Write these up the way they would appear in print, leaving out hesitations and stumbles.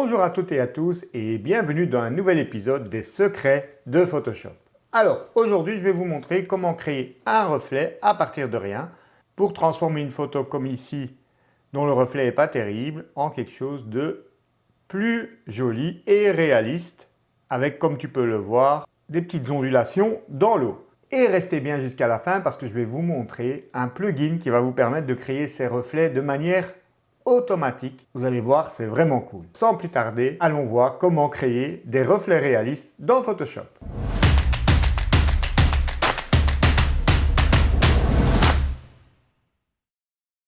Bonjour à toutes et à tous et bienvenue dans un nouvel épisode des secrets de Photoshop. Alors aujourd'hui je vais vous montrer comment créer un reflet à partir de rien pour transformer une photo comme ici dont le reflet n'est pas terrible en quelque chose de plus joli et réaliste avec, comme tu peux le voir, des petites ondulations dans l'eau. Et restez bien jusqu'à la fin parce que je vais vous montrer un plugin qui va vous permettre de créer ces reflets de manière automatique. Vous allez voir, c'est vraiment cool. Sans plus tarder, allons voir comment créer des reflets réalistes dans Photoshop.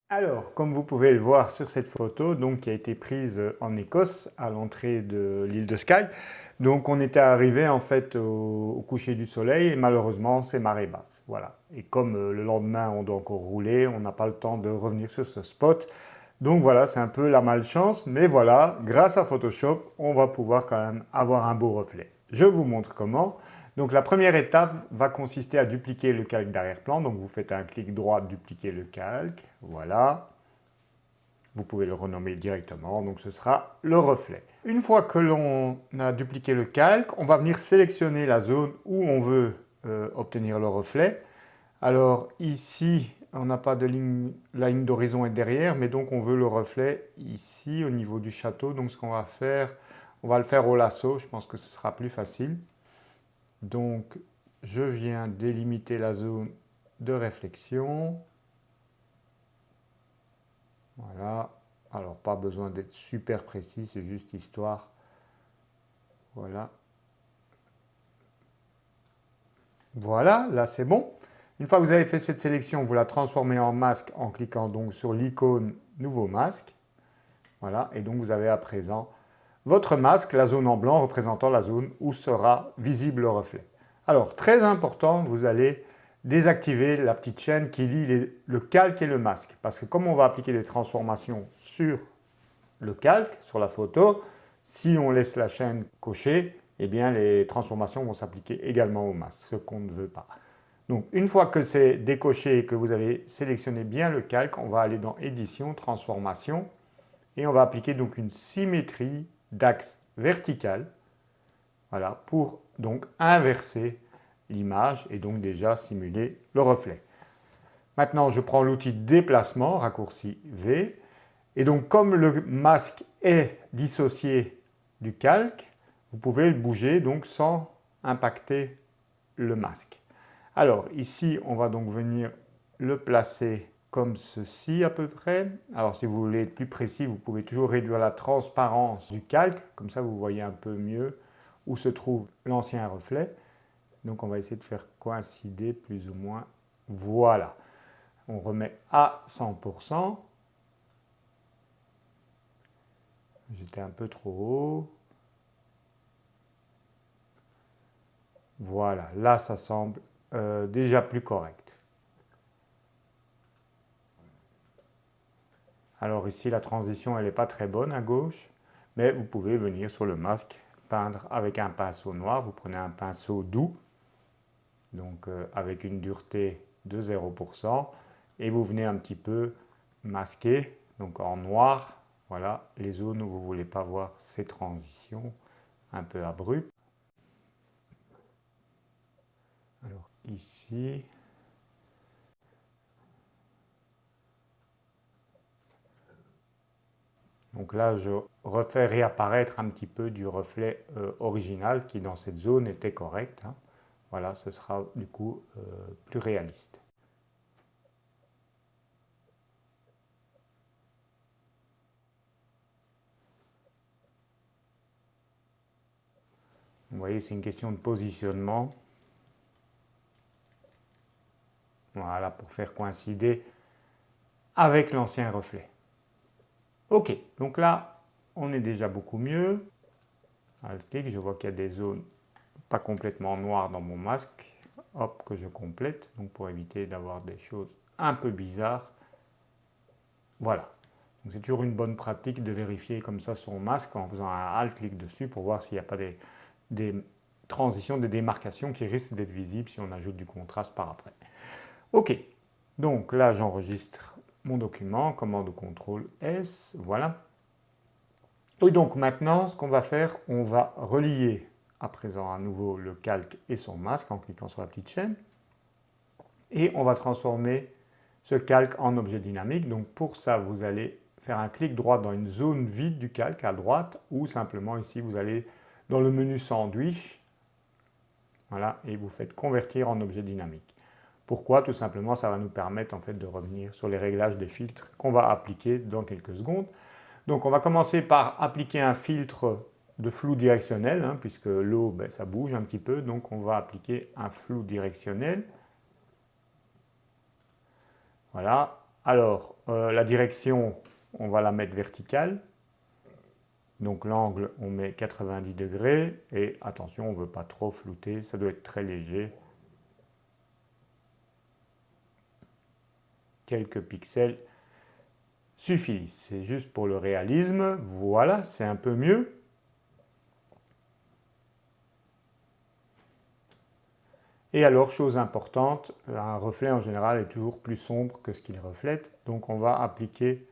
Alors, comme vous pouvez le voir sur cette photo, donc, qui a été prise en Écosse, à l'entrée de l'île de Skye, donc on était arrivé en fait au coucher du soleil et malheureusement c'est marée basse. Voilà. Et comme le lendemain on doit encore rouler, on n'a pas le temps de revenir sur ce spot. Donc voilà, c'est un peu la malchance, mais voilà, grâce à Photoshop, on va pouvoir quand même avoir un beau reflet. Je vous montre comment. Donc la première étape va consister à dupliquer le calque d'arrière-plan. Donc vous faites un clic droit, dupliquer le calque, voilà. Vous pouvez le renommer directement, donc ce sera le reflet. Une fois que l'on a dupliqué le calque, on va venir sélectionner la zone où on veut obtenir le reflet. Alors ici, on n'a pas de ligne, la ligne d'horizon est derrière, mais donc on veut le reflet ici au niveau du château. Donc ce qu'on va faire, on va le faire au lasso, je pense que ce sera plus facile. Donc je viens délimiter la zone de réflexion. Voilà, alors pas besoin d'être super précis, c'est juste histoire. Voilà. Voilà, là c'est bon. Une fois que vous avez fait cette sélection, vous la transformez en masque en cliquant donc sur l'icône Nouveau masque. Voilà, et donc vous avez à présent votre masque, la zone en blanc représentant la zone où sera visible le reflet. Alors, très important, vous allez désactiver la petite chaîne qui lie le calque et le masque. Parce que comme on va appliquer des transformations sur le calque, sur la photo, si on laisse la chaîne cochée, eh bien les transformations vont s'appliquer également au masque, ce qu'on ne veut pas. Donc une fois que c'est décoché et que vous avez sélectionné bien le calque, on va aller dans Édition, Transformation, et on va appliquer donc une symétrie d'axe vertical, voilà, pour donc inverser l'image et donc déjà simuler le reflet. Maintenant, je prends l'outil déplacement, raccourci V, et donc comme le masque est dissocié du calque, vous pouvez le bouger donc sans impacter le masque. Alors ici, on va donc venir le placer comme ceci à peu près. Alors si vous voulez être plus précis, vous pouvez toujours réduire la transparence du calque, comme ça vous voyez un peu mieux où se trouve l'ancien reflet. Donc on va essayer de faire coïncider plus ou moins. Voilà. On remet à 100%. J'étais un peu trop haut. Voilà, là ça semble déjà plus correct. Alors ici la transition elle n'est pas très bonne à gauche, mais vous pouvez venir sur le masque peindre avec un pinceau noir. Vous prenez un pinceau doux, donc avec une dureté de 0%, et vous venez un petit peu masquer, donc en noir, voilà, les zones où vous ne voulez pas voir ces transitions un peu abruptes. Alors ici, donc là je refais réapparaître un petit peu du reflet original qui dans cette zone était correct, hein. Voilà, ce sera du coup plus réaliste. Vous voyez, c'est une question de positionnement. Voilà, pour faire coïncider avec l'ancien reflet. Ok, donc là, on est déjà beaucoup mieux. Alt-clic, je vois qu'il y a des zones pas complètement noires dans mon masque. Hop, que je complète, donc pour éviter d'avoir des choses un peu bizarres. Voilà. C'est toujours une bonne pratique de vérifier comme ça son masque en faisant un Alt-clic dessus pour voir s'il n'y a pas des transitions, des démarcations qui risquent d'être visibles si on ajoute du contraste par après. Ok, donc là j'enregistre mon document, commande CTRL S, voilà. Et donc maintenant, ce qu'on va faire, on va relier à présent à nouveau le calque et son masque en cliquant sur la petite chaîne. Et on va transformer ce calque en objet dynamique. Donc pour ça, vous allez faire un clic droit dans une zone vide du calque à droite, ou simplement ici, vous allez dans le menu sandwich, voilà, et vous faites convertir en objet dynamique. Pourquoi? Tout simplement, ça va nous permettre en fait de revenir sur les réglages des filtres qu'on va appliquer dans quelques secondes. Donc on va commencer par appliquer un filtre de flou directionnel, hein, puisque l'eau, ça bouge un petit peu, donc on va appliquer un flou directionnel. Voilà. Alors, la direction, on va la mettre verticale. Donc l'angle, on met 90 degrés. Et attention, on ne veut pas trop flouter, ça doit être très léger. Quelques pixels suffisent. C'est juste pour le réalisme. Voilà, c'est un peu mieux. Et alors, chose importante, un reflet en général est toujours plus sombre que ce qu'il reflète. Donc on va appliquer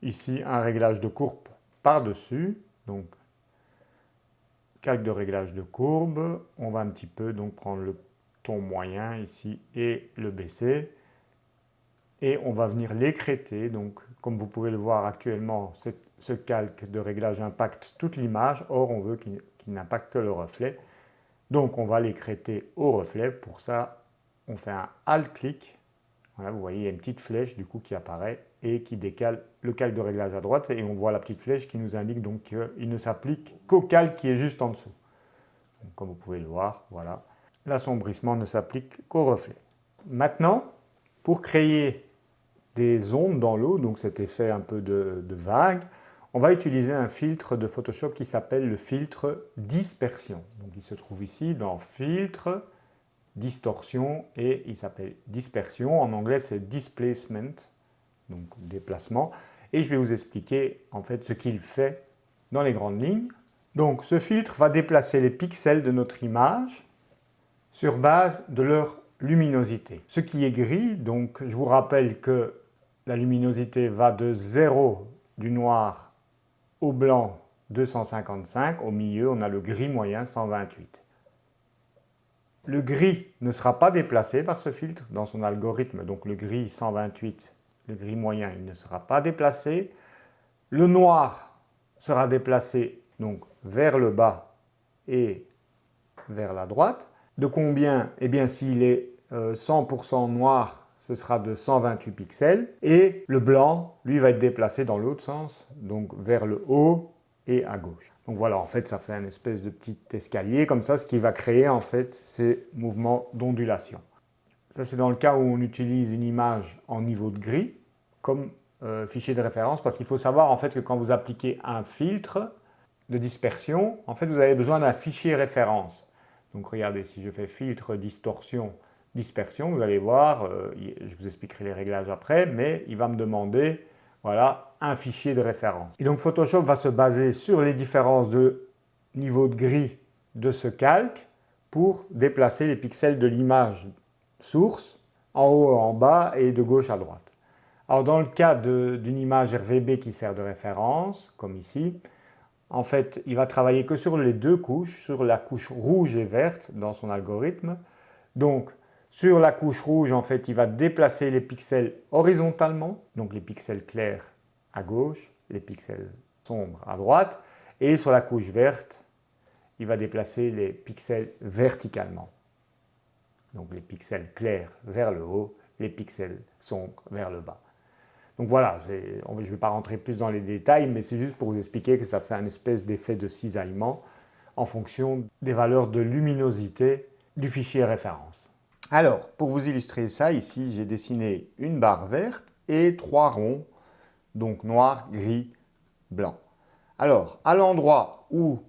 ici un réglage de courbe par-dessus. Donc calque de réglage de courbe. On va un petit peu donc prendre le ton moyen ici et le baisser. Et on va venir l'écrêter. Donc comme vous pouvez le voir actuellement, ce calque de réglage impacte toute l'image. Or on veut qu'il n'impacte que le reflet. Donc on va l'écrêter au reflet. Pour ça, on fait un Alt-clic. Voilà, vous voyez, il y a une petite flèche du coup qui apparaît et qui décale le calque de réglage à droite. Et on voit la petite flèche qui nous indique donc qu'il ne s'applique qu'au calque qui est juste en dessous. Donc, comme vous pouvez le voir, voilà, l'assombrissement ne s'applique qu'au reflet. Maintenant, pour créer des ondes dans l'eau, donc cet effet un peu de vague, on va utiliser un filtre de Photoshop qui s'appelle le filtre dispersion. Donc il se trouve ici dans filtre, distorsion, et il s'appelle dispersion. En anglais, c'est displacement, donc déplacement. Et je vais vous expliquer en fait ce qu'il fait dans les grandes lignes. Donc ce filtre va déplacer les pixels de notre image sur base de leur luminosité. Ce qui est gris, donc je vous rappelle que la luminosité va de 0 du noir au blanc 255, au milieu on a le gris moyen 128. Le gris ne sera pas déplacé par ce filtre dans son algorithme, donc le gris 128, le gris moyen, il ne sera pas déplacé. Le noir sera déplacé donc vers le bas et vers la droite. De combien? Eh bien s'il est 100% noir, ce sera de 128 pixels. Et le blanc, lui, va être déplacé dans l'autre sens, donc vers le haut et à gauche. Donc voilà, en fait, ça fait un espèce de petit escalier comme ça, ce qui va créer en fait ces mouvements d'ondulation. Ça, c'est dans le cas où on utilise une image en niveau de gris comme fichier de référence, parce qu'il faut savoir en fait que quand vous appliquez un filtre de dispersion, en fait, vous avez besoin d'un fichier référence. Donc regardez, si je fais filtre, distorsion, dispersion, vous allez voir, je vous expliquerai les réglages après, mais il va me demander, voilà, un fichier de référence. Et donc Photoshop va se baser sur les différences de niveau de gris de ce calque pour déplacer les pixels de l'image source en haut, en bas et de gauche à droite. Alors dans le cas d'une image RVB qui sert de référence, comme ici, en fait, il va travailler que sur les deux couches, sur la couche rouge et verte dans son algorithme. Donc, sur la couche rouge, en fait, il va déplacer les pixels horizontalement, donc les pixels clairs à gauche, les pixels sombres à droite. Et sur la couche verte, il va déplacer les pixels verticalement. Donc les pixels clairs vers le haut, les pixels sombres vers le bas. Donc voilà, je ne vais pas rentrer plus dans les détails, mais c'est juste pour vous expliquer que ça fait un espèce d'effet de cisaillement en fonction des valeurs de luminosité du fichier référence. Alors, pour vous illustrer ça, ici, j'ai dessiné une barre verte et 3 ronds, donc noir, gris, blanc. Alors, à l'endroit où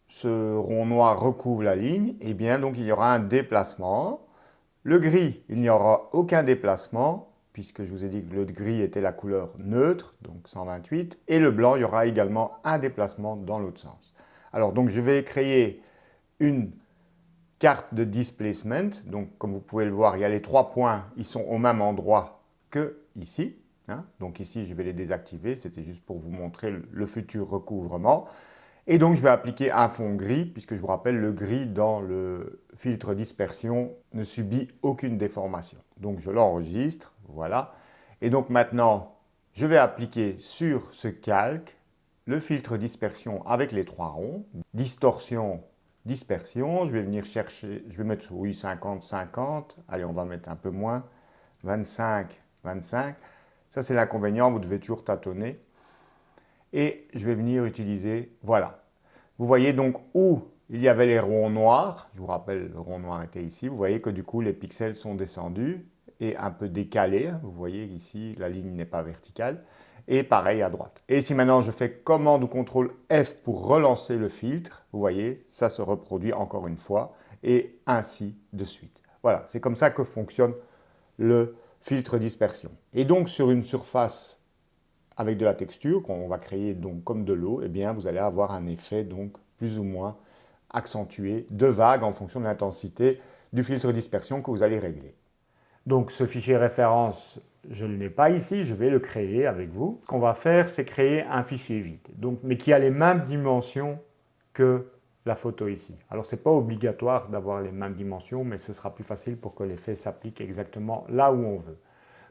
ce rond noir recouvre la ligne, eh bien, donc, il y aura un déplacement. Le gris, il n'y aura aucun déplacement, puisque je vous ai dit que le gris était la couleur neutre, donc 128, et le blanc, il y aura également un déplacement dans l'autre sens. Alors, donc, je vais créer une carte de displacement. Donc, comme vous pouvez le voir, il y a les 3 points, ils sont au même endroit que ici. hein. Donc ici, je vais les désactiver. C'était juste pour vous montrer le futur recouvrement. Et donc, je vais appliquer un fond gris, puisque je vous rappelle, le gris dans le filtre dispersion ne subit aucune déformation. Donc, je l'enregistre, voilà. Et donc maintenant, je vais appliquer sur ce calque le filtre dispersion avec les 3 ronds. Distorsion, dispersion. Je vais venir chercher, je vais mettre, oui, 50, 50. Allez, on va mettre un peu moins. 25, 25. Ça, c'est l'inconvénient, vous devez toujours tâtonner. Et je vais venir utiliser, voilà. Vous voyez donc où il y avait les ronds noirs, je vous rappelle, le rond noir était ici, vous voyez que du coup les pixels sont descendus et un peu décalés, vous voyez ici la ligne n'est pas verticale, et pareil à droite. Et si maintenant je fais commande ou contrôle F pour relancer le filtre, vous voyez, ça se reproduit encore une fois, et ainsi de suite. Voilà, c'est comme ça que fonctionne le filtre dispersion. Et donc sur une surface avec de la texture qu'on va créer donc comme de l'eau, eh bien vous allez avoir un effet donc plus ou moins accentué de vague en fonction de l'intensité du filtre dispersion que vous allez régler. Donc ce fichier référence, je ne l'ai pas ici, je vais le créer avec vous. Ce qu'on va faire, c'est créer un fichier vide, donc, mais qui a les mêmes dimensions que la photo ici. Alors ce n'est pas obligatoire d'avoir les mêmes dimensions, mais ce sera plus facile pour que l'effet s'applique exactement là où on veut.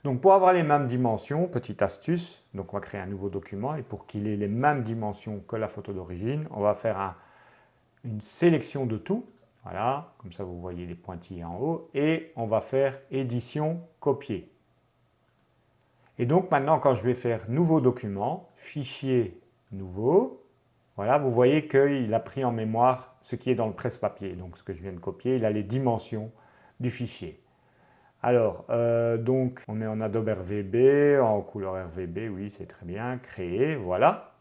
Donc pour avoir les mêmes dimensions, petite astuce, donc on va créer un nouveau document et pour qu'il ait les mêmes dimensions que la photo d'origine, on va faire une sélection de tout. Voilà, comme ça vous voyez les pointillés en haut et on va faire édition, copier. Et donc maintenant quand je vais faire nouveau document, fichier nouveau, voilà, vous voyez qu'il a pris en mémoire ce qui est dans le presse-papier. Donc ce que je viens de copier, il a les dimensions du fichier. Alors, donc, on est en Adobe RVB, en couleur RVB, oui, c'est très bien, créer, voilà.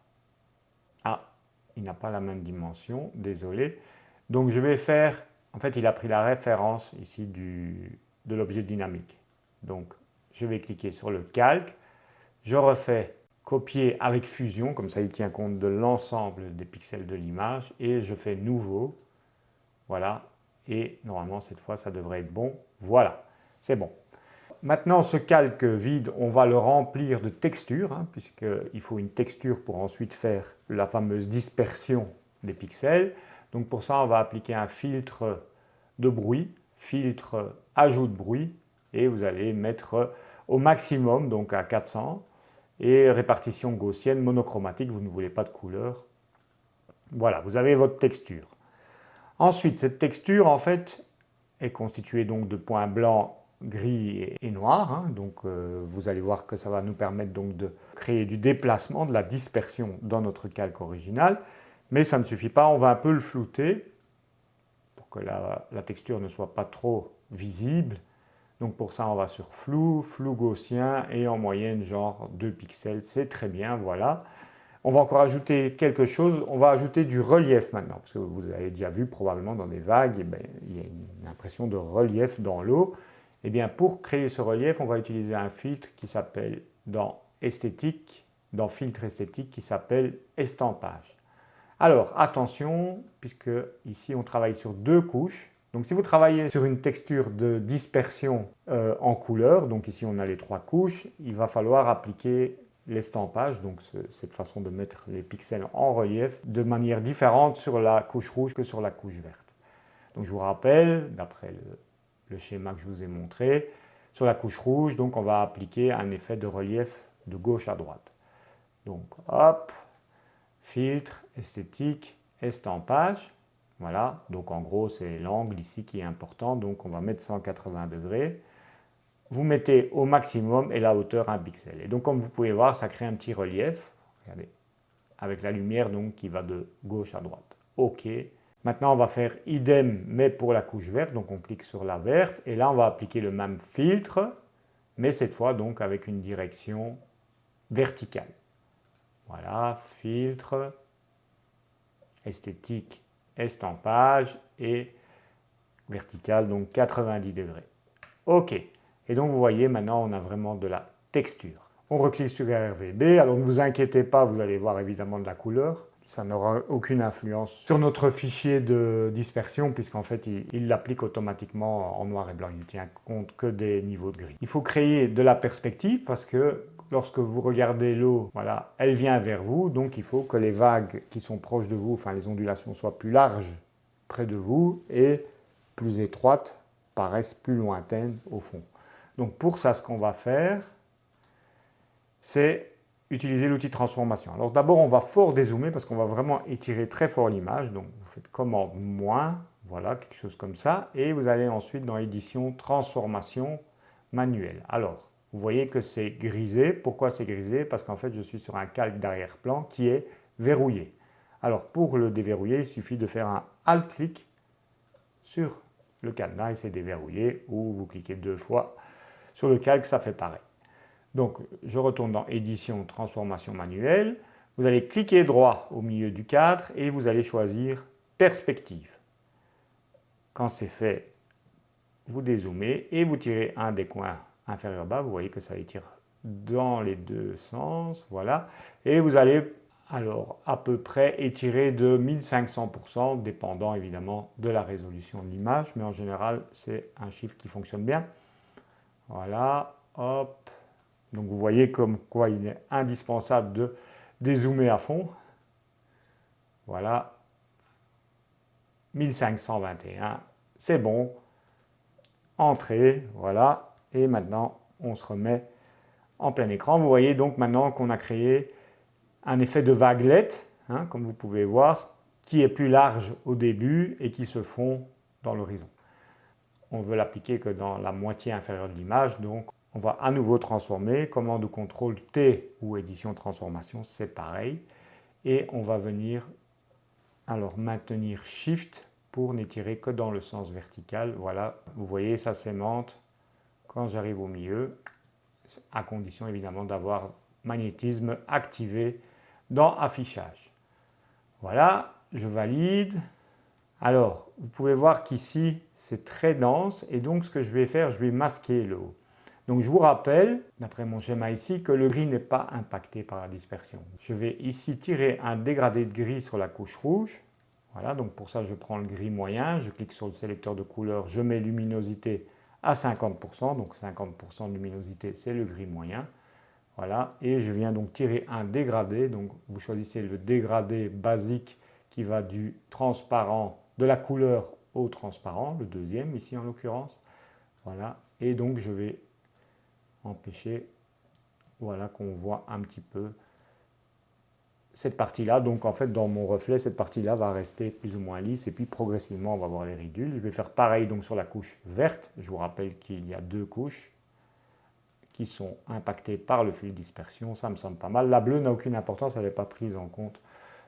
Ah, il n'a pas la même dimension, désolé. Donc, je vais faire, en fait, il a pris la référence ici de l'objet dynamique. Donc, je vais cliquer sur le calque, je refais copier avec fusion, comme ça il tient compte de l'ensemble des pixels de l'image, et je fais nouveau, voilà, et normalement, cette fois, ça devrait être bon, voilà. C'est bon. Maintenant, ce calque vide, on va le remplir de textures, hein, puisqu'il faut une texture pour ensuite faire la fameuse dispersion des pixels. Donc pour ça, on va appliquer un filtre de bruit, filtre ajout de bruit, et vous allez mettre au maximum, donc à 400, et répartition gaussienne monochromatique, vous ne voulez pas de couleur. Voilà, vous avez votre texture. Ensuite, cette texture, en fait, est constituée donc de points blancs, gris et noir. Hein. Donc vous allez voir que ça va nous permettre donc de créer du déplacement, de la dispersion dans notre calque original. Mais ça ne suffit pas, on va un peu le flouter pour que la texture ne soit pas trop visible. Donc pour ça, on va sur flou, flou gaussien et en moyenne genre 2 pixels. C'est très bien, voilà. On va encore ajouter quelque chose, on va ajouter du relief maintenant, parce que vous avez déjà vu probablement dans des vagues, eh bien, il y a une impression de relief dans l'eau. Eh bien, pour créer ce relief, on va utiliser un filtre qui s'appelle dans esthétique, dans filtre esthétique, qui s'appelle estampage. Alors, attention, puisque ici on travaille sur 2 couches. Donc si vous travaillez sur une texture de dispersion en couleur, donc ici on a les 3 couches, il va falloir appliquer l'estampage, donc cette façon de mettre les pixels en relief de manière différente sur la couche rouge que sur la couche verte. Donc je vous rappelle, d'après le schéma que je vous ai montré, sur la couche rouge, donc on va appliquer un effet de relief de gauche à droite. Donc hop, filtre, esthétique, estampage, voilà, donc en gros c'est l'angle ici qui est important, donc on va mettre 180 degrés. Vous mettez au maximum et la hauteur 1 pixel. Et donc comme vous pouvez voir, ça crée un petit relief, regardez, avec la lumière donc qui va de gauche à droite. OK. Maintenant on va faire idem mais pour la couche verte, donc on clique sur la verte et là on va appliquer le même filtre, mais cette fois donc avec une direction verticale. Voilà, filtre, esthétique, estampage et vertical, donc 90 degrés. OK. Et donc vous voyez, maintenant on a vraiment de la texture. On reclique sur RVB, alors ne vous inquiétez pas, vous allez voir évidemment de la couleur. ça n'aura aucune influence sur notre fichier de dispersion puisqu'en fait il l'applique automatiquement en noir et blanc, il ne tient compte que des niveaux de gris. Il faut créer de la perspective parce que lorsque vous regardez l'eau, voilà, elle vient vers vous, donc il faut que les vagues qui sont proches de vous, enfin les ondulations soient plus larges près de vous et plus étroites paraissent plus lointaines au fond. Donc pour ça, ce qu'on va faire, c'est utiliser l'outil de transformation. Alors d'abord, on va fort dézoomer parce qu'on va vraiment étirer très fort l'image. Donc vous faites commande moins, voilà, quelque chose comme ça. Et vous allez ensuite dans édition transformation manuelle. Alors, vous voyez que c'est grisé. Pourquoi c'est grisé? Parce qu'en fait, je suis sur un calque d'arrière-plan qui est verrouillé. Alors pour le déverrouiller, il suffit de faire un Alt-clic sur le cadenas et c'est déverrouillé, ou vous cliquez 2 fois sur le calque, ça fait pareil. Donc, je retourne dans Édition, Transformation manuelle. Vous allez cliquer droit au milieu du cadre et vous allez choisir Perspective. Quand c'est fait, vous dézoomez et vous tirez un des coins inférieurs bas. Vous voyez que ça étire dans les deux sens. Voilà. Et vous allez alors à peu près étirer de 1500%, dépendant évidemment de la résolution de l'image. Mais en général, c'est un chiffre qui fonctionne bien. Voilà. Hop. Donc vous voyez comme quoi il est indispensable de dézoomer à fond. Voilà, 1521, c'est bon. Entrée, voilà. Et maintenant, on se remet en plein écran. Vous voyez donc maintenant qu'on a créé un effet de vaguelette, hein, comme vous pouvez voir, qui est plus large au début et qui se fond dans l'horizon. On veut l'appliquer que dans la moitié inférieure de l'image, donc on va à nouveau transformer, commande ou contrôle T ou édition transformation, c'est pareil. Et on va venir alors maintenir Shift pour n'étirer que dans le sens vertical. Voilà, vous voyez, ça s'aimante quand j'arrive au milieu, à condition évidemment d'avoir magnétisme activé dans affichage. Voilà, je valide. Alors, vous pouvez voir qu'ici, c'est très dense et donc ce que je vais faire, je vais masquer le haut. Donc je vous rappelle, d'après mon schéma ici, que le gris n'est pas impacté par la dispersion. Je vais ici tirer un dégradé de gris sur la couche rouge. Voilà, donc pour ça je prends le gris moyen, je clique sur le sélecteur de couleur, je mets luminosité à 50%, donc 50% de luminosité c'est le gris moyen. Voilà, et je viens donc tirer un dégradé, donc vous choisissez le dégradé basique qui va du transparent, de la couleur au transparent, le deuxième ici en l'occurrence. Voilà, et donc je vais empêcher, voilà, qu'on voit un petit peu cette partie-là. Donc en fait, dans mon reflet, cette partie-là va rester plus ou moins lisse et puis progressivement, on va voir les ridules. Je vais faire pareil donc sur la couche verte. Je vous rappelle qu'il y a deux couches qui sont impactées par le fil de dispersion. Ça me semble pas mal. La bleue n'a aucune importance, elle n'est pas prise en compte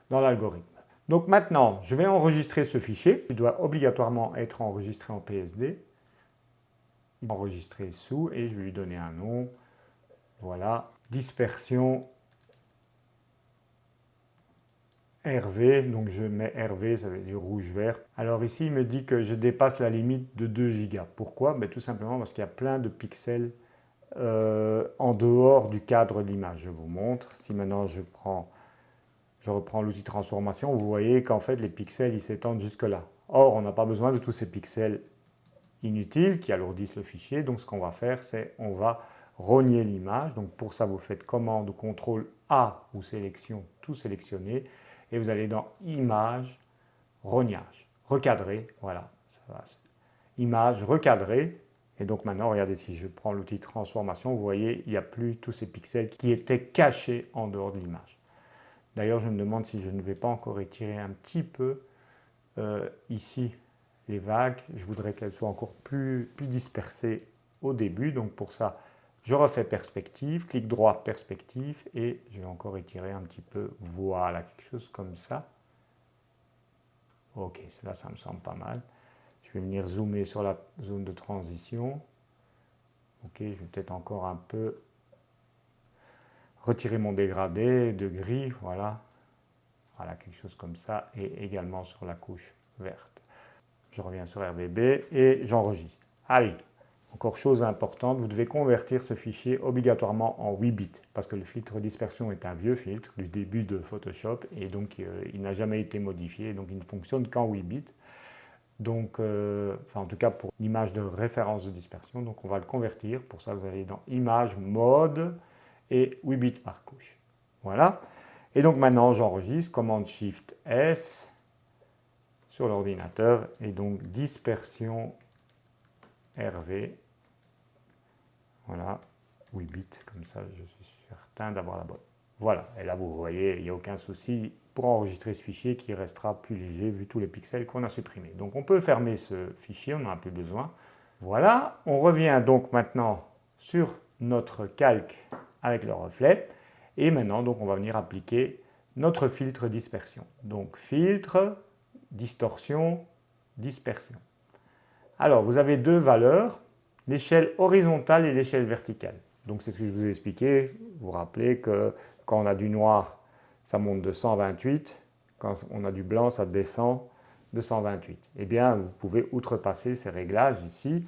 dans l'algorithme. Donc maintenant, je vais enregistrer ce fichier. Il doit obligatoirement être enregistré en PSD. Enregistrer sous et je vais lui donner un nom. Voilà, dispersion RV, donc je mets RV, ça veut dire rouge-vert. Alors ici, il me dit que je dépasse la limite de 2 Go. Pourquoi? Ben, tout simplement parce qu'il y a plein de pixels en dehors du cadre de l'image. Je vous montre. Si maintenant je reprends l'outil transformation, vous voyez qu'en fait les pixels ils s'étendent jusque là. Or, on n'a pas besoin de tous ces pixels inutiles qui alourdissent le fichier. Donc ce qu'on va faire, c'est on va rogner l'image. Donc pour ça, vous faites commande ou contrôle A ou sélection, tout sélectionner. Et vous allez dans Image, rognage, recadrer, voilà, ça va. Image, recadrer. Et donc maintenant, regardez, si je prends l'outil transformation, vous voyez, il n'y a plus tous ces pixels qui étaient cachés en dehors de l'image. D'ailleurs, je me demande si je ne vais pas encore étirer un petit peu ici les vagues. Je voudrais qu'elles soient encore plus dispersées au début. Donc pour ça, je refais perspective, clic droit, perspective, et je vais encore étirer un petit peu, voilà, quelque chose comme ça. Ok, cela, ça me semble pas mal. Je vais venir zoomer sur la zone de transition. Ok, je vais peut-être encore un peu retirer mon dégradé de gris, voilà. Voilà, quelque chose comme ça, et également sur la couche verte. Je reviens sur RVB et j'enregistre. Allez, encore chose importante, vous devez convertir ce fichier obligatoirement en 8 bits, parce que le filtre dispersion est un vieux filtre du début de Photoshop, et donc il n'a jamais été modifié, donc il ne fonctionne qu'en 8 bits. Donc, enfin, en tout cas pour l'image de référence de dispersion, donc on va le convertir. Pour ça, vous allez dans Image, Mode et 8 bits par couche. Voilà. Et donc maintenant, j'enregistre, commande Shift S sur l'ordinateur, et donc dispersion RV. Voilà, 8 bits, comme ça, je suis certain d'avoir la bonne. Voilà, et là, vous voyez, il n'y a aucun souci pour enregistrer ce fichier qui restera plus léger vu tous les pixels qu'on a supprimés. Donc, on peut fermer ce fichier, on n'en a plus besoin. Voilà, on revient donc maintenant sur notre calque avec le reflet. Et maintenant, donc, on va venir appliquer notre filtre dispersion. Donc, filtre, distorsion, dispersion. Alors, vous avez deux valeurs, l'échelle horizontale et l'échelle verticale. Donc, c'est ce que je vous ai expliqué. Vous vous rappelez que quand on a du noir, ça monte de 128. Quand on a du blanc, ça descend de 128. Eh bien, vous pouvez outrepasser ces réglages ici.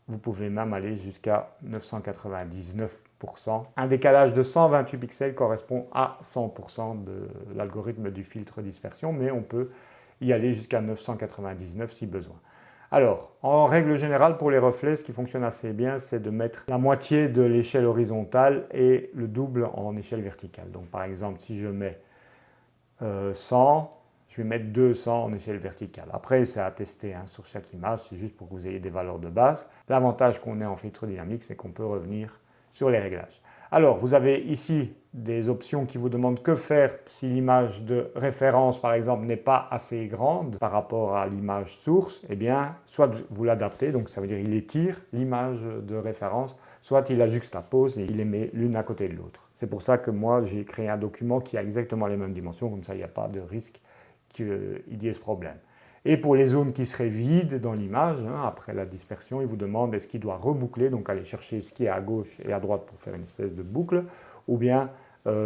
Vous pouvez même aller jusqu'à 999%. Un décalage de 128 pixels correspond à 100% de l'algorithme du filtre dispersion, mais on peut y aller jusqu'à 999 si besoin. Alors, en règle générale, pour les reflets, ce qui fonctionne assez bien, c'est de mettre la moitié de l'échelle horizontale et le double en échelle verticale. Donc, par exemple, si je mets 100, je vais mettre 200 en échelle verticale. Après, c'est à tester sur chaque image, c'est juste pour que vous ayez des valeurs de base. L'avantage qu'on ait en filtre dynamique, c'est qu'on peut revenir sur les réglages. Alors, vous avez ici des options qui vous demandent que faire si l'image de référence, par exemple, n'est pas assez grande par rapport à l'image source. Eh bien, soit vous l'adaptez, donc ça veut dire il étire l'image de référence, soit il la juxtapose et il les met l'une à côté de l'autre. C'est pour ça que moi, j'ai créé un document qui a exactement les mêmes dimensions, comme ça, il n'y a pas de risque qu'il y ait ce problème. Et pour les zones qui seraient vides dans l'image, après la dispersion, il vous demande est-ce qu'il doit reboucler, donc aller chercher ce qui est à gauche et à droite pour faire une espèce de boucle, ou bien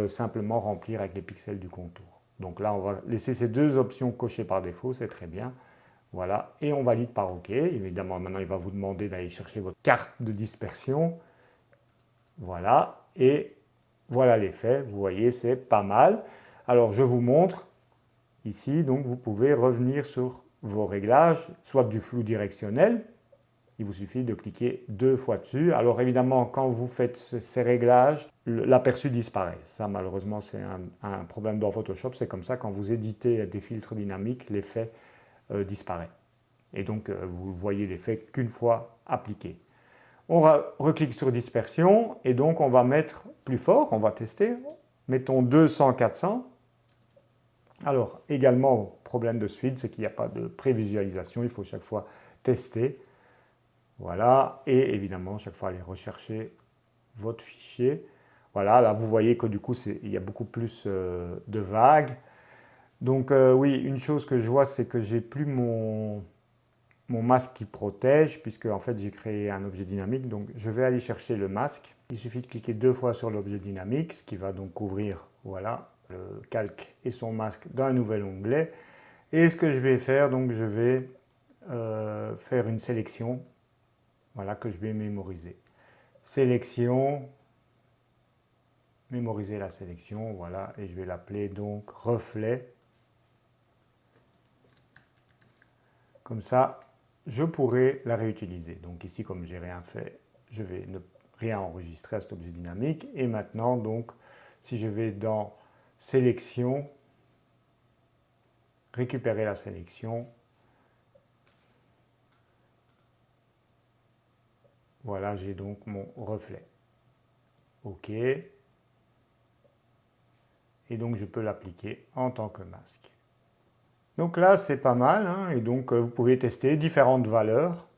simplement remplir avec les pixels du contour. Donc là, on va laisser ces deux options cochées par défaut, c'est très bien. Voilà, et on valide par OK. Évidemment, maintenant, il va vous demander d'aller chercher votre carte de dispersion. Voilà, et voilà l'effet. Vous voyez, c'est pas mal. Alors, je vous montre ici, donc vous pouvez revenir sur vos réglages, soit du flou directionnel, il vous suffit de cliquer 2 fois dessus. Alors évidemment, quand vous faites ces réglages, l'aperçu disparaît. Ça, malheureusement, c'est un problème dans Photoshop. C'est comme ça, quand vous éditez des filtres dynamiques, l'effet disparaît. Et donc, vous voyez l'effet qu'une fois appliqué. On reclique sur dispersion et donc on va mettre plus fort, on va tester. Mettons 200, 400. Alors, également, problème de suite, c'est qu'il n'y a pas de prévisualisation. Il faut chaque fois tester. Voilà, et évidemment, chaque fois, aller rechercher votre fichier. Voilà, là, vous voyez que du coup, il y a beaucoup plus de vagues. Donc, oui, une chose que je vois, c'est que j'ai plus mon masque qui protège, puisque en fait, j'ai créé un objet dynamique. Donc, je vais aller chercher le masque. Il suffit de cliquer 2 fois sur l'objet dynamique, ce qui va donc couvrir, voilà, le calque et son masque d'un nouvel onglet. Et ce que je vais faire, donc, je vais faire une sélection. Voilà, que je vais mémoriser. Sélection, mémoriser la sélection, voilà, et je vais l'appeler donc reflet. Comme ça, je pourrai la réutiliser. Donc ici, comme j'ai rien fait, je vais ne rien enregistrer à cet objet dynamique. Et maintenant, donc, si je vais dans sélection, récupérer la sélection, voilà, j'ai donc mon reflet. OK. Et donc, je peux l'appliquer en tant que masque. Donc là, c'est pas mal, et donc vous pouvez tester différentes valeurs.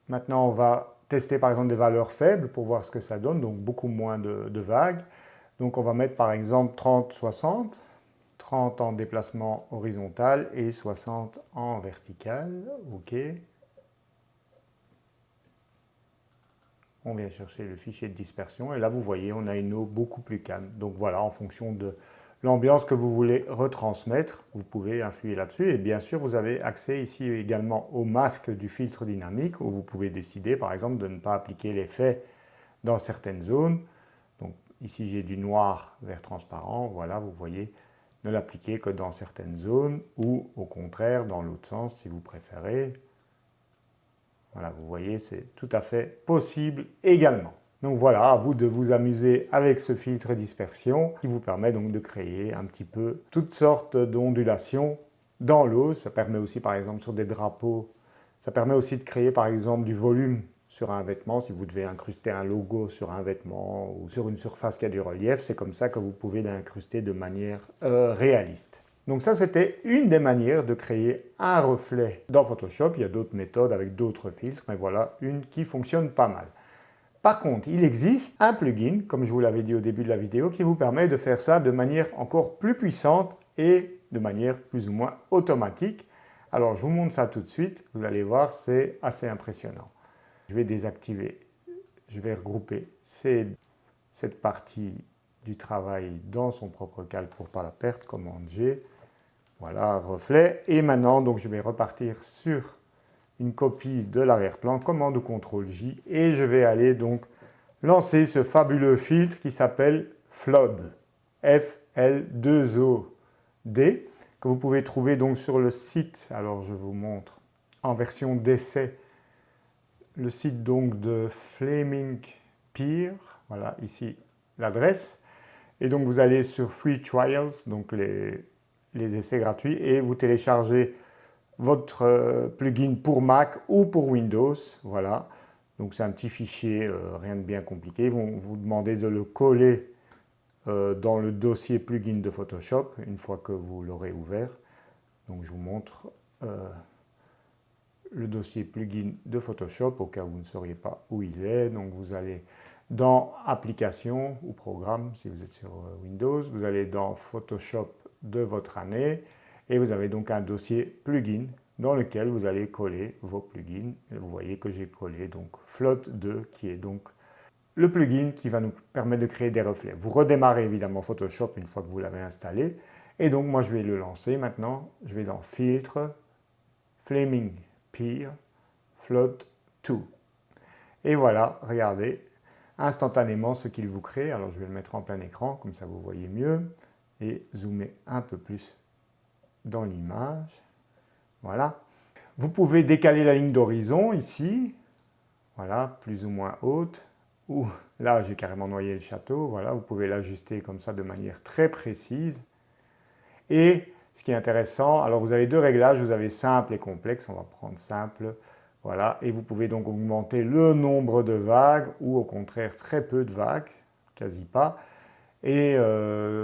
Maintenant, on va tester par exemple des valeurs faibles pour voir ce que ça donne, donc beaucoup moins de vagues. Donc on va mettre par exemple 30, 60, 30 en déplacement horizontal et 60 en vertical. OK. On vient chercher le fichier de dispersion et là, vous voyez, on a une eau beaucoup plus calme. Donc voilà, en fonction de l'ambiance que vous voulez retransmettre, vous pouvez influer là-dessus. Et bien sûr, vous avez accès ici également au masque du filtre dynamique, où vous pouvez décider par exemple de ne pas appliquer l'effet dans certaines zones. Donc ici j'ai du noir vers transparent, voilà, vous voyez, ne l'appliquer que dans certaines zones, ou au contraire dans l'autre sens si vous préférez. Voilà, vous voyez, c'est tout à fait possible également. Donc voilà, à vous de vous amuser avec ce filtre dispersion qui vous permet donc de créer un petit peu toutes sortes d'ondulations dans l'eau. Ça permet aussi par exemple sur des drapeaux, ça permet aussi de créer par exemple du volume sur un vêtement. Si vous devez incruster un logo sur un vêtement ou sur une surface qui a du relief, c'est comme ça que vous pouvez l'incruster de manière réaliste. Donc ça, c'était une des manières de créer un reflet dans Photoshop. Il y a d'autres méthodes avec d'autres filtres, mais voilà une qui fonctionne pas mal. Par contre, il existe un plugin, comme je vous l'avais dit au début de la vidéo, qui vous permet de faire ça de manière encore plus puissante et de manière plus ou moins automatique. Alors, je vous montre ça tout de suite. Vous allez voir, c'est assez impressionnant. Je vais désactiver, je vais regrouper cette partie du travail dans son propre calque pour pas la perdre, commande G. Voilà, reflet. Et maintenant, donc, je vais repartir sur une copie de l'arrière-plan, commande ou CTRL J, et je vais aller donc lancer ce fabuleux filtre qui s'appelle Flood, F-L-2-O-D, que vous pouvez trouver donc sur le site, alors je vous montre, en version d'essai, le site donc de Flaming Pier, voilà ici l'adresse, et donc vous allez sur Free Trials, donc les essais gratuits, et vous téléchargez votre plugin pour Mac ou pour Windows, voilà. Donc c'est un petit fichier, rien de bien compliqué. Ils vont vous demander de le coller dans le dossier plugin de Photoshop une fois que vous l'aurez ouvert. Donc je vous montre le dossier plugin de Photoshop au cas où vous ne sauriez pas où il est. Donc vous allez dans Applications ou Programmes si vous êtes sur Windows. Vous allez dans Photoshop de votre année. Et vous avez donc un dossier plugin dans lequel vous allez coller vos plugins. Et vous voyez que j'ai collé donc Flood 2 qui est donc le plugin qui va nous permettre de créer des reflets. Vous redémarrez évidemment Photoshop une fois que vous l'avez installé. Et donc moi je vais le lancer maintenant. Je vais dans Filtre, Flaming Pier, Flood 2. Et voilà, regardez instantanément ce qu'il vous crée. Alors je vais le mettre en plein écran, comme ça vous voyez mieux. Et zoomer un peu plus dans l'image. Voilà. Vous pouvez décaler la ligne d'horizon ici. Voilà, plus ou moins haute. Ou là, j'ai carrément noyé le château. Voilà, vous pouvez l'ajuster comme ça de manière très précise. Et ce qui est intéressant, alors vous avez deux réglages. Vous avez simple et complexe. On va prendre simple. Voilà. Et vous pouvez donc augmenter le nombre de vagues ou au contraire très peu de vagues, quasi pas. Et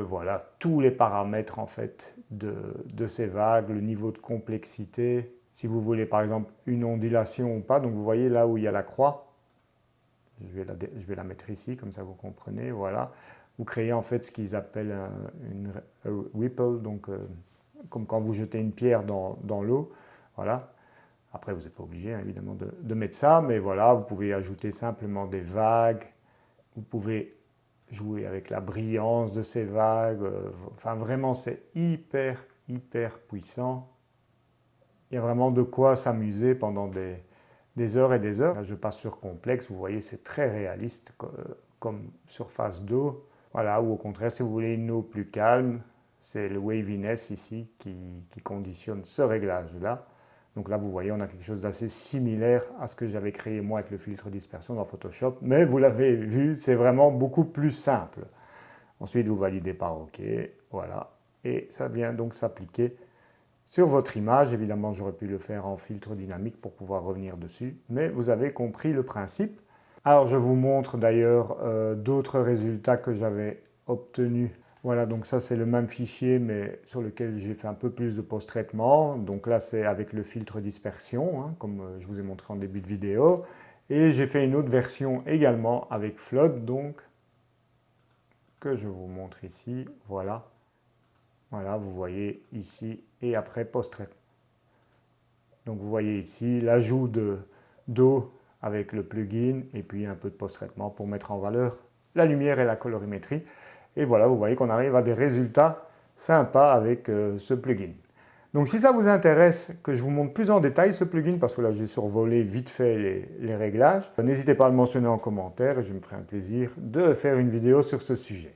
voilà, tous les paramètres en fait de ces vagues, le niveau de complexité, si vous voulez par exemple une ondulation ou pas, donc vous voyez là où il y a la croix, je vais la mettre ici, comme ça vous comprenez, voilà. Vous créez en fait ce qu'ils appellent une ripple, donc comme quand vous jetez une pierre dans l'eau, voilà. Après vous n'êtes pas obligé hein, évidemment de mettre ça, mais voilà, vous pouvez ajouter simplement des vagues, vous pouvez jouer avec la brillance de ces vagues. Enfin, vraiment, c'est hyper, hyper puissant. Il y a vraiment de quoi s'amuser pendant des heures et des heures. Là, je passe sur complexe. Vous voyez, c'est très réaliste comme surface d'eau. Voilà, ou au contraire, si vous voulez une eau plus calme, c'est le waviness ici qui conditionne ce réglage-là. Donc là, vous voyez, on a quelque chose d'assez similaire à ce que j'avais créé moi avec le filtre dispersion dans Photoshop. Mais vous l'avez vu, c'est vraiment beaucoup plus simple. Ensuite, vous validez par OK. Voilà. Et ça vient donc s'appliquer sur votre image. Évidemment, j'aurais pu le faire en filtre dynamique pour pouvoir revenir dessus. Mais vous avez compris le principe. Alors, je vous montre d'ailleurs d'autres résultats que j'avais obtenus. Voilà, donc ça c'est le même fichier, mais sur lequel j'ai fait un peu plus de post-traitement. Donc là, c'est avec le filtre dispersion, hein, comme je vous ai montré en début de vidéo. Et j'ai fait une autre version également avec Flood, donc, que je vous montre ici. Voilà. Voilà, vous voyez ici, et après post-traitement. Donc vous voyez ici l'ajout d'eau avec le plugin, et puis un peu de post-traitement pour mettre en valeur la lumière et la colorimétrie. Et voilà, vous voyez qu'on arrive à des résultats sympa avec ce plugin. Donc si ça vous intéresse que je vous montre plus en détail ce plugin, parce que là j'ai survolé vite fait les réglages, n'hésitez pas à le mentionner en commentaire et je me ferai un plaisir de faire une vidéo sur ce sujet.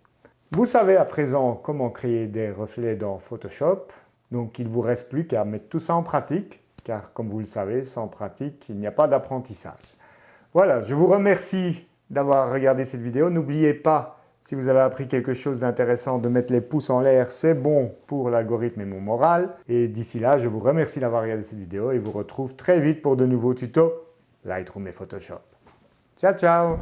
Vous savez à présent comment créer des reflets dans Photoshop, donc il ne vous reste plus qu'à mettre tout ça en pratique, car comme vous le savez, sans pratique, il n'y a pas d'apprentissage. Voilà, je vous remercie d'avoir regardé cette vidéo. N'oubliez pas, si vous avez appris quelque chose d'intéressant, de mettre les pouces en l'air, c'est bon pour l'algorithme et mon moral. Et d'ici là, je vous remercie d'avoir regardé cette vidéo et vous retrouve très vite pour de nouveaux tutos Lightroom et Photoshop. Ciao, ciao!